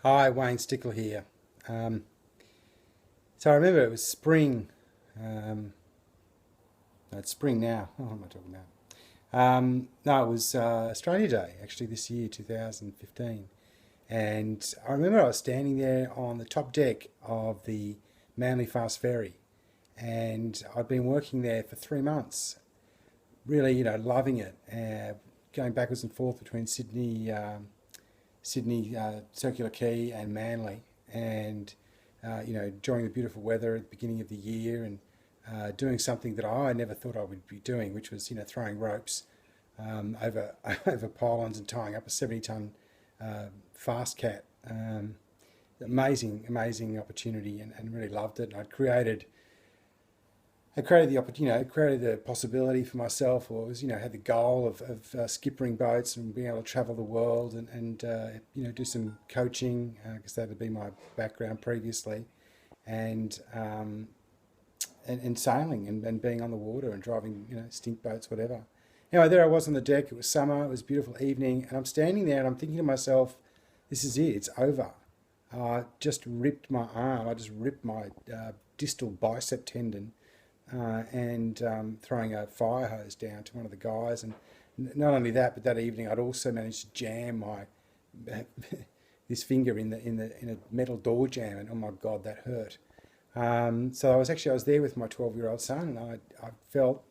Hi, Wayne Stickle here. Um, so I remember it was spring. No, it's spring now. Oh, what am I talking about? No, it was Australia Day actually this year, 2015. And I remember I was standing there on the top deck of the Manly Fast Ferry, and I'd been working there for 3 months. Really, loving it. Going backwards and forth between Sydney Circular Quay and Manly, and enjoying the beautiful weather at the beginning of the year, and doing something that I never thought I would be doing, which was throwing ropes over over pylons and tying up a 70-ton fast cat. Amazing opportunity, and really loved it. And I created the created the possibility for myself, or was had the goal of skippering boats and being able to travel the world, and do some coaching because that had been my background previously, and and sailing, and being on the water and driving stink boats, whatever. Anyway, there I was on the deck. It was summer. It was a beautiful evening, and I'm standing there and I'm thinking to myself, "This is it. It's over." I just ripped my arm. I just ripped my distal bicep tendon, and throwing a fire hose down to one of the guys. And not only that, but that evening I'd also managed to jam my this finger in a metal door jamb, and oh my god, that hurt. So I was there with my 12-year-old son, and I felt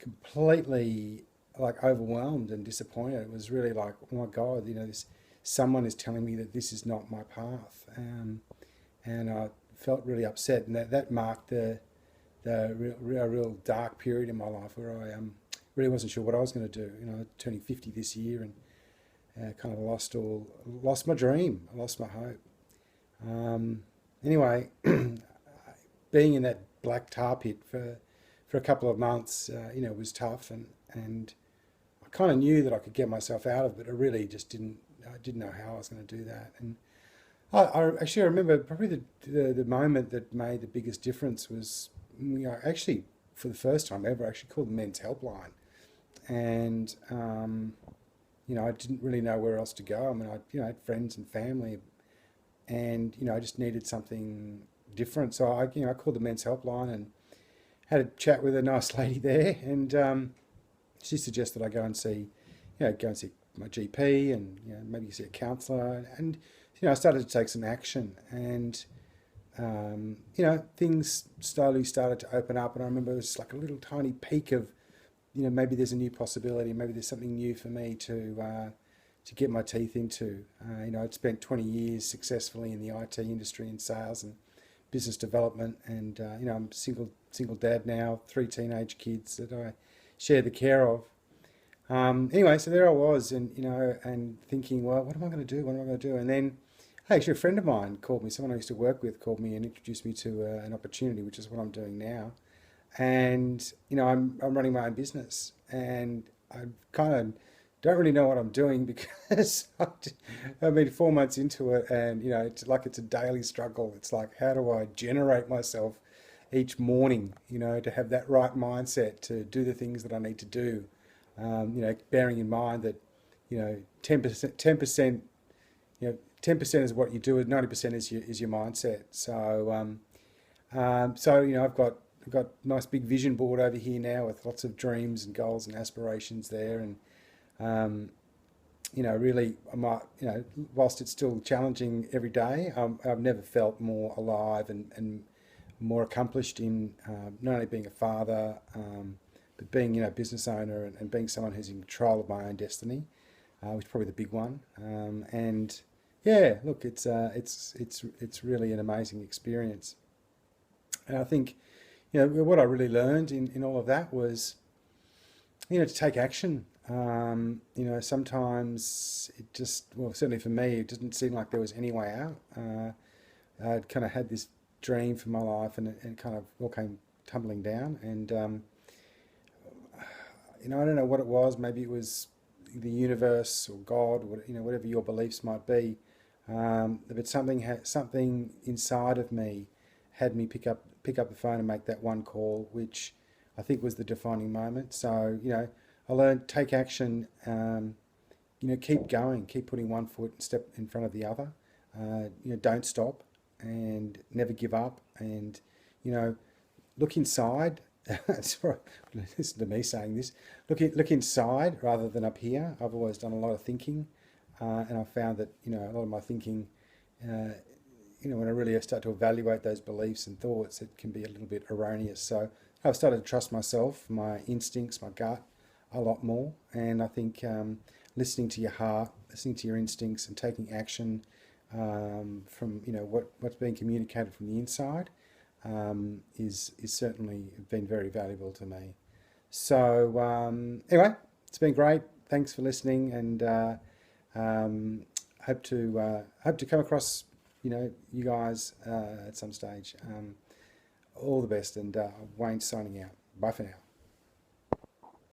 completely like overwhelmed and disappointed. It was really like, oh my god, this someone is telling me that this is not my path, and I felt really upset, and that marked the real dark period in my life where I really wasn't sure what I was going to do. Turning 50 this year, and kind of lost my dream. I lost my hope. Anyway, being in that black tar pit for a couple of months, was tough, and I kind of knew that I could get myself out of it, but I really just didn't. I didn't know how I was going to do that, and I actually remember probably the moment that made the biggest difference was actually for the first time ever actually called the men's helpline, and I didn't really know where else to go. I mean, I had friends and family, and I just needed something different. So I called the men's helpline and had a chat with a nice lady there, and she suggested I go and see my GP, and maybe see a counsellor, and I started to take some action, and things slowly started to open up, and I remember it was like a little tiny peak of maybe there's a new possibility, maybe there's something new for me to get my teeth into. I'd spent 20 years successfully in the IT industry in sales and business development, and I'm single dad now, three teenage kids that I share the care of. Anyway, so there I was, and thinking, well, what am I going to do? What am I going to do? And then, actually, a friend of mine called me. Someone I used to work with called me and introduced me to an opportunity, which is what I'm doing now. And I'm running my own business, and I kind of don't really know what I'm doing because I've been 4 months into it, and it's a daily struggle. It's like, how do I generate myself each morning, to have that right mindset to do the things that I need to do. Bearing in mind that 10% is what you do, and 90% is your mindset. So I've got a nice big vision board over here now with lots of dreams and goals and aspirations there, and um, really, I might, whilst it's still challenging every day, I've never felt more alive and more accomplished in not only being a father, but being, a business owner, and being someone who's in control of my own destiny, which is probably the big one. And yeah, look, it's really an amazing experience. And I think, what I really learned in all of that was, to take action. Sometimes it just, well, certainly for me, it didn't seem like there was any way out. I'd kind of had this dream for my life, and it kind of all came tumbling down. And, I don't know what it was. Maybe it was the universe or God, or, whatever your beliefs might be. But something inside of me had me pick up the phone and make that one call, which I think was the defining moment. So, I learned take action, keep going, keep putting one foot step in front of the other. don't stop and never give up, and you know, look inside. Listen to me saying this. Look inside rather than up here. I've always done a lot of thinking, and I've found that a lot of my thinking, when I really start to evaluate those beliefs and thoughts, it can be a little bit erroneous. So I've started to trust myself, my instincts, my gut, a lot more. And I think listening to your heart, listening to your instincts, and taking action from what's being communicated from the inside is certainly been very valuable to me. So anyway, it's been great. Thanks for listening, and hope to come across you guys at some stage. All the best, and Wayne signing out. Bye for now.